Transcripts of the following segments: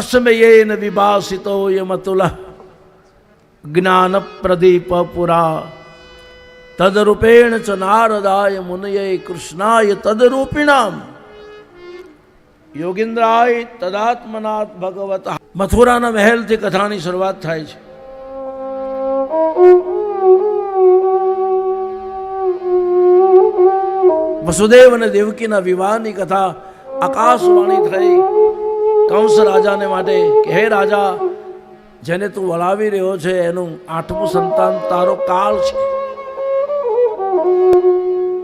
तस्मयेन विभासितो यमतुलः ज्ञान प्रदीप पुरा तदरूपेण च नारदाय मुनये कृष्णाय तदरूपिणाम योगींद्राय तदात्मनात् भगवतः। मथुराना મહેલથી કથાની શરૂઆત થાય છે। વસુદેવ અને દેવકીના વિવાહની કથા આકાશવાણી થઈ કંસ રાજાને માટે કે હે રાજા, જેને તું વળાવી રહ્યો છે એનું 8મું સંતાન તારો કાળ છે।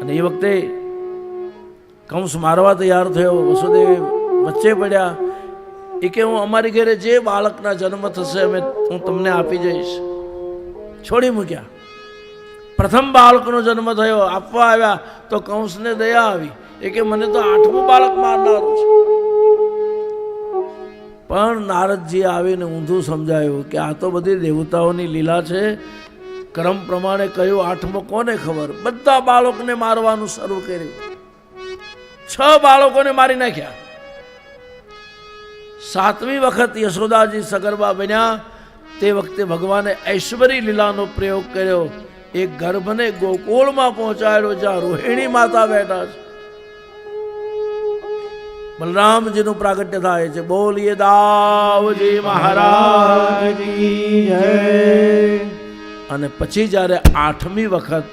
અને એ વખતે કંસ મારવા તૈયાર થયો, વસુદેવ વચ્ચે પડ્યા। એ કે હું અમારી ઘરે જે બાળકના જન્મ થશે હું તમને આપી જઈશ। છોડી મૂક્યા। પ્રથમ બાળકનો જન્મ થયો, આપવા આવ્યા તો કંસને દયા આવી। એ કે મને તો 8મું બાળક મારનારું છે। પણ નારદજી આવીને ઊંધું સમજાયું કે આ તો બધી દેવતાઓની લીલા છે। ક્રમ પ્રમાણે કહ્યું 8મો કોને ખબર। બધા બાળકોને મારવાનું શરૂ કર્યું। 6 બાળકોને મારી નાખ્યા। 7મી વખત યશોદાજી સગર્ભા બન્યા તે વખતે ભગવાને ઐશ્વરી લીલાનો પ્રયોગ કર્યો। એક ગર્ભને ગોકુળમાં પહોંચાડ્યો જ્યાં રોહિણી માતા બેઠા છે। બલરામજીનું પ્રાગટ્ય થાય છે। બોલીએ દાવજી મહારાજની જય। અને પછી જ્યારે 8મી વખત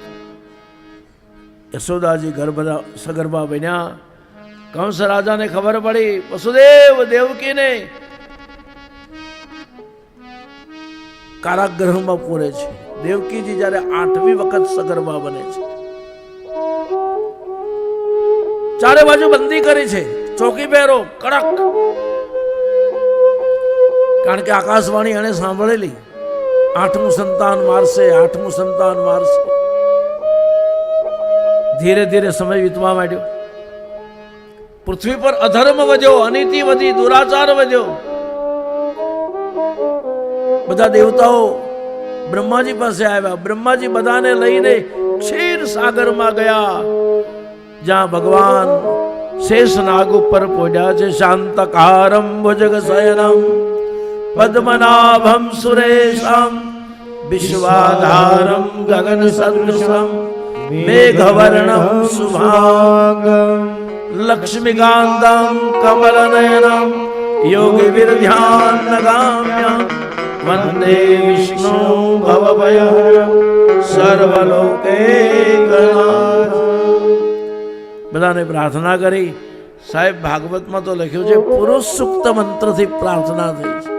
યશોદાજી સગર્ભા બન્યા, કંસ રાજાને ખબર પડી વસુદેવ દેવકીને કારાગૃહમાં પૂરે છે। દેવકીજી જ્યારે 8મી વખત સગર્ભા બને છે, ચારે બાજુ બંધી કરી છે। ચોકી પહેરો કડક, કારણ કે આકાશવાણી એને સાંભળેલી 8મું સંતાન મારશે, 8મું સંતાન મારશે। ધીરે ધીરે સમય વીતવા માંડ્યો। પૃથ્વી પર અધર્મ વધ્યો, અનીતિ વધી, દુરાચાર વધ્યો। બધા દેવતાઓ બ્રહ્માજી પાસે આવ્યા। બ્રહ્માજી બધાને લઈને ક્ષીર સાગરમાં ગયા જ્યાં ભગવાન શેષનાગ ઉપર પોઢ્યા છે। શાંતકારમ ભુજગ શયનમ પદ્મનાભમ સુરેશમ વિશ્વાધારમ ગગન સદૃશમ મેઘવર્ણમ શુભાંગમ લક્ષ્મીકાંતમ કમલનયનમ યોગી વિરધ્યાનગામ્યમ વંદે વિષ્ણુ ભવભયહરમ સર્વલોકૈકનાથમ। બધાને પ્રાર્થના કરી। સાહેબ ભાગવતમાં તો લખ્યું છે પુરુષ સૂક્ત મંત્રથી પ્રાર્થના થઈ છે।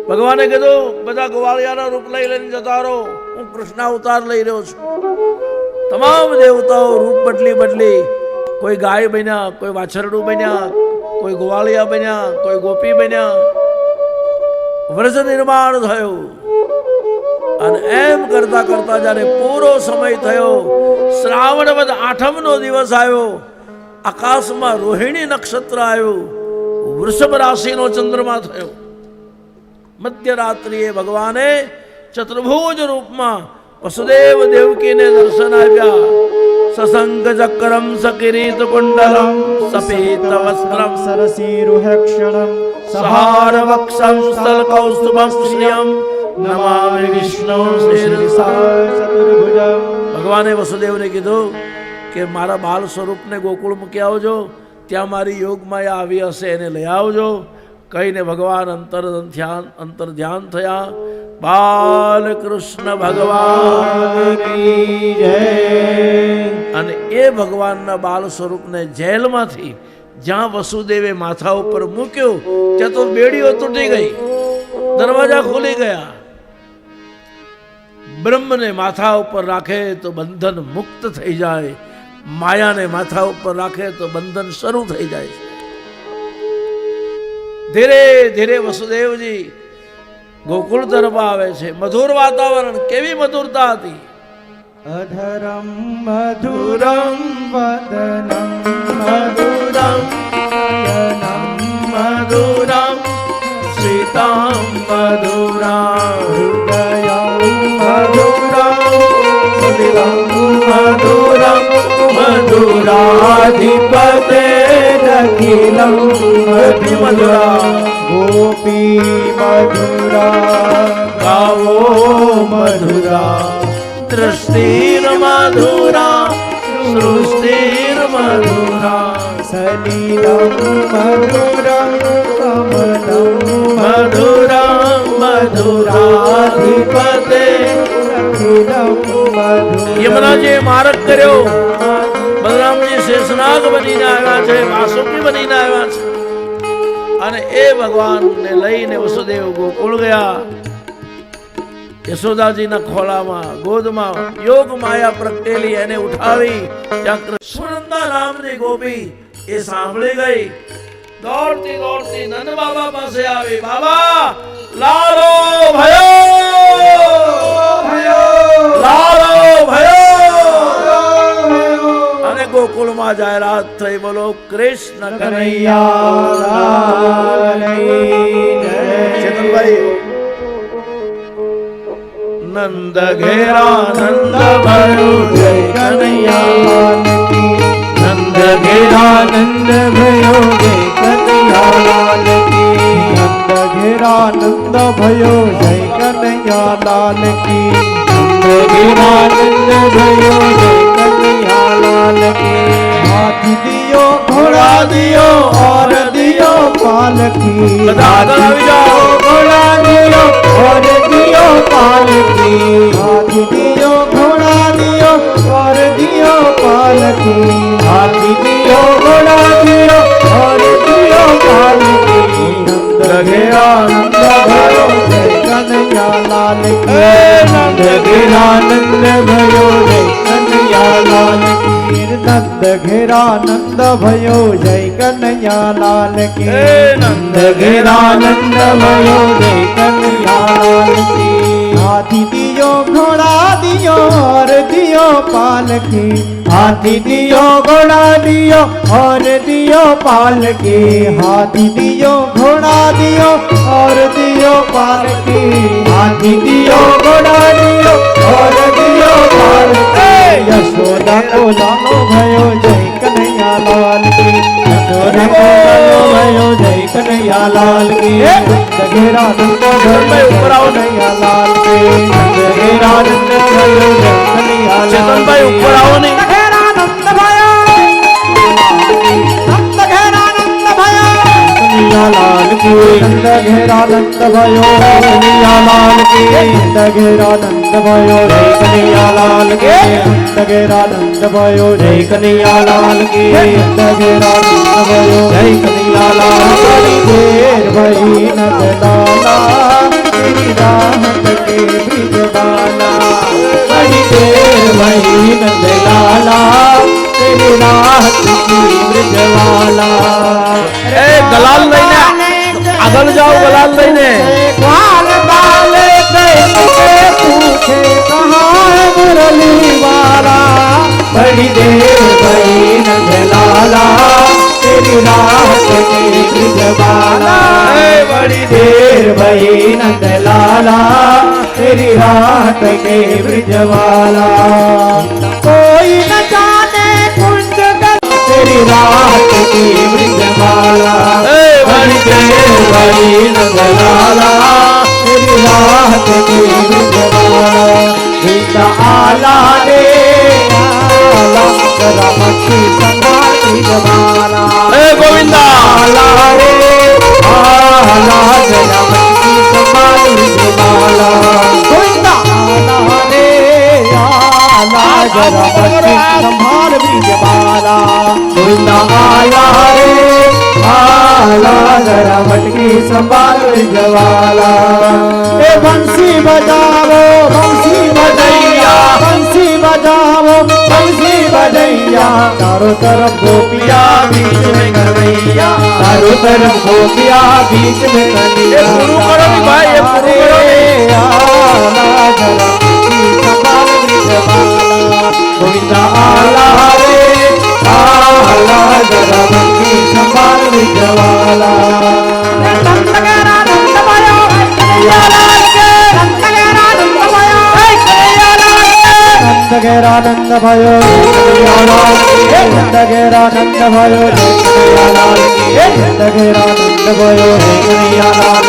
ભગવાને કીધું બધા ગોવાળિયાના રૂપ લઈ લઈને જતા રહો, હું કૃષ્ણ અવતાર લઈ રહ્યો છું। તમામ દેવતાઓ રૂપ બદલી, કોઈ ગાય બન્યા, કોઈ વાછરડું બન્યા, કોઈ ગોવાળિયા બન્યા, કોઈ ગોપી બન્યા। વ્રજ નિર્માણ થયું। અને એમ કરતા કરતા જ્યારે પૂરો સમય થયો, શ્રાવણ વદ 8મનો દિવસ આવ્યો, આકાશમાં રોહિણી નક્ષત્ર આવ્યું, વૃષભ રાશિનો ચંદ્રમા થયો। મધ્યરાત્રિએ ભગવાને ચતુર્ભુજ રૂપમાં વસુદેવ દેવકીને દર્શન આપ્યા। સસંગ ચક્રમ સકિરીત કુંડલમ સફેદ વસ્ત્રમ સરસીરુહક્ષણમ સહાર વક્ષમ સ્થલ કૌસ્તુભમ શ્રિયમ નમામિ વિષ્ણુ શિરસા ચતુર્ભુજમ। ભગવાને વસુદેવને કીધું કે મારા બાલ સ્વરૂપને ગોકુળ મૂકી આવજો, ત્યાં મારી યોગ માયા આવી હશે, એને લઈ આવજો। કહીને ભગવાન અંતર ધ્યાન થયા। બાલકૃષ્ણ ભગવાનની જય। અને એ ભગવાનના બાલ સ્વરૂપને જેલમાંથી જ્યાં વસુદેવે માથા ઉપર મૂક્યો ત્યાં તો બેડીઓ તૂટી ગઈ, દરવાજા ખુલી ગયા। બ્રહ્મને માથા ઉપર રાખે તો બંધન મુક્ત થઈ જાય, માયાને માથા ઉપર રાખે તો બંધન શરૂ થઈ જાય છે। ધીરે ધીરે વસુદેવજી ગોકુળ તરફ આવે છે। મધુર વાતાવરણ, કેવી મધુરતા હતી। અધરમ મધુરમ વદનમ મધુરમ નયનમ મધુરમ શ્રીતામ મધુરામ હૃદયમ મધુરમ સલિલમ મધુરમ મધુરાધિપતે અખિલમ મધુરા गोपी मधुरा गावो मधुरा दृष्टिर्मधुरा सृष्टिर्मधुरा सलिलं मधुरं कमलं मधुरा मधुराधिपते अखिलं मधुरं યમરાજે માર્ગ કર્યો બલરામજી શેષનાગ બનીને આવ્યા છે વાસુકી બનીને આવ્યા છે અને એ ભગવાનને લઈને વસુદેવ ગોકુળ ગયા યશોદાજીના ખોળામાં ગોદમાં યોગ માયા પ્રગટેલી એને ઉઠાવી ત્યાં કૃષ્ણનંદા નામની ગોપી એ સાંભળી ગઈ દોડતી દોડતી નંદ બાબા પાસે આવી બાબા લાલો ભયો લાલો ભયો અને ગોકુળમાં જાહેરાત થઈ બોલો કૃષ્ણ કનૈયા ચેતનભાઈ નંદ ઘેરા નંદ ભયો જય કનૈયા नंद घेरा नंद भयो जय कन्हैया लाल की नंद घेरा नंद भयो जय कन्हैया लाल की नंद घेरा नंद भयो जय कन्हैया लाल की हाथी दियो घोड़ा दियो और दियो पालकी घोड़ा दियो और दियो पालकी हाथी दियो घोड़ा दियो और दियो पालकी हाथी दियो घोड़ा दियो और दियो पालकी नंद घेरा नंद भयो जय कन्हैया लाल की नंद घेरा नंद भयो जय कन्हैया लाल की नंद घेरा नंद भयो जय कन्हैया लाल की नंद घेरा नंद भयो जय कन्हैया लाल की हाथी दियो घोड़ा दियो और दियो पालकी हाथी दियो घोड़ा दियो और दियो पालकी हाथी दियो घोड़ा दियो और दियो पालकी हाथी दियो घोड़ा दियो और दियो पालकी यशोदा को लालो भयो जय कन्हैया लाल की यशोदा को लालो भयो जय कन्हैया लाल की नंद घेरा नंद भयो कन्हैया लाल की नंद घेरा नंद भयो जय कन्हैया लाल ચેતનભાઈ ઉપર આવો ને कन्हैया लाल की नंद घेरा नंद भयो कन्हैया लाल की नंद घेरा नंद भयो जय कन्हैया लाल की नंद घेरा नंद भयो जय कन्हैया लाल की नंद घेरा नंद भयो जय कन्हैया लाल की देर भई नंद लाला तेरी राहत के ब्रिजवाला बड़ी देर भई नंद लाला तेरी राहत की ब्रिजवाला એ ગલાલ લઈને આગળ જાઓ ગલાલ લઈને ग्वाल बाले कैसे पूछे कहाँ है मुरली वाला बड़ी देर भई नंद लाला तेरी राहत के ब्रिजवाला बड़ी देर भई नंद लाला तेरी राहत के ब्रिजवाला कोई न जाने कुंज तेरी राहत की ब्रिजवाला बड़ी देर भई नंद लाला तेरी राहत की ब्रिजवाला गीता आला रे आला जरा मक्खी संभाल ब्रिजवाला એ ગોવિંદા आला रे आला जरा मक्खी संभाल ब्रिजवाला गोविंदा आला रे आला जरा मक्खी संभाल ब्रिजवाला गोविंदा आला रे आला जरा मटकी संभाल ब्रिजवाला ए बंसी बजाओ बंसी बजैया बंसी बजाओ बंसी बजैया चारों तरफ गोपिया बीच में कन्हैया चारों तरफ गोपिया बीच में कन्हैया शुरू करो नी भाई, ये शुरू करो नी। आला जरा मटकी संभाल ब्रिजवाला गोविंदा आला रे आला जरा मटकी संभाल ब्रिजवाला नंद घेरा नंद भयो कन्हैया लाल के नंद घेरा नंद भयो कन्हैया लाल के नंद घेरा नंद भयो कन्हैया लाल के नंद घेरा नंद भयो कन्हैया लाल के नंद घेरा नंद भयो कन्हैया लाल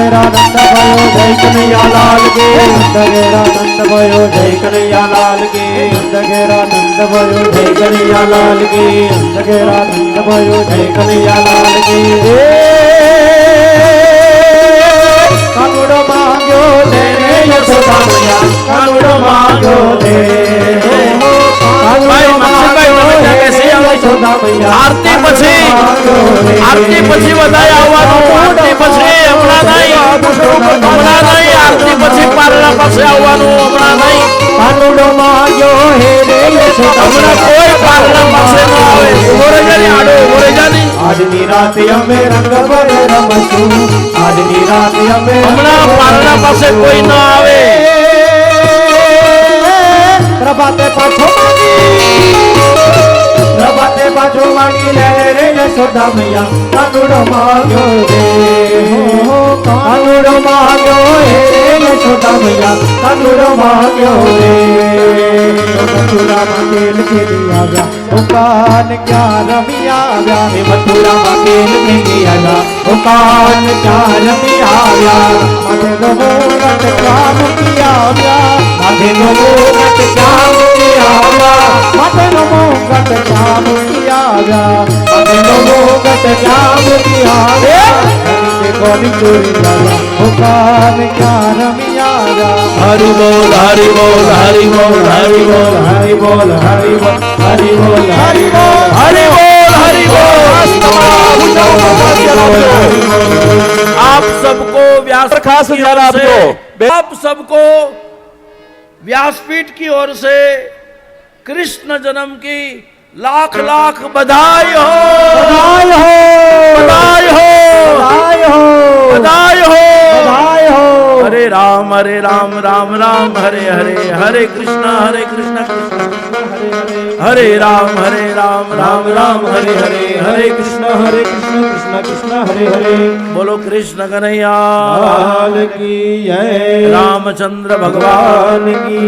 ઘેરાનંદ भयो જય કનૈયાલાલ કી નંદ ઘેરાનંદ भयो જય કનૈયાલાલ કી નંદ ઘેરાનંદ भयो જય કનૈયાલાલ કી નંદ ઘેરાનંદ भयो જય કનૈયાલાલ કી કાનુડો માંગ્યો દે રે યશોદા મૈયા કાનુડો માંગ્યો દે આરતી પછી બધાય આવવાનું આરતી પછી હમણાં નહીં આરતી પછી પારણા પાસે આવવાનું હમણાં નહીં કાનુડો માંગ્યો હે રે યશોદા હમણાં કોઈ પારણા પાસે ન આવે મોરેજાની આડો મોરેજાની આજની રાતે અમે રંગ ભરે રમશું આજની રાતે અમે હમણાં પારણા પાસે કોઈ ન આવે પ્રભાતે પાછો માંગી લે રે યશોદા મૈયા કાનુડો માંગ્યો રે કાનુડો મ્યો હે રે યશોદા મૈયા કાનુડો માંગ્યો રે મથુરામાં ખેલ ખેલી આવ્યા ઓકાન ક્યાં રમી આવ્યા હે મથુરામાં ખેલ ખેલી આવ્યા ઓકાન ક્યાં રમી આવ્યા માથે નો મોગટ ક્યાં મૂકી આવ્યા માથે નો મોગટ ક્યાં મૂકી આવ્યા માથે નો મોગટ ક્યાં મૂકી આવ્યા માથે નો મોગટ ક્યાં મૂકી આવ્યા હરી કોની ચોરી આવ્યા ઓકાન ક્યાં રમી આવ્યા હરિ બોલ હરિ બોલ હરિ બોલ હરિ બોલ હરિ બોલ હરિ બોલ હરિ બોલ હરિ બોલ હરિ બોલ हरि बोल। आप सबको व्यास खास नजारा से आपको आप सबको व्यासपीठ की ओर से कृष्ण जन्म की लाख लाख बधाई हो बधाई हो बधाई हो बधाई हो बधाई हो बधाई हो हरे राम राम राम हरे हरे हरे कृष्ण कृष्ण हरे हरे हरे राम राम राम हरे हरे हरे कृष्ण कृष्ण कृष्ण हरे हरे बोलो कृष्ण कन्हैया लाल की जय रामचंद्र भगवान की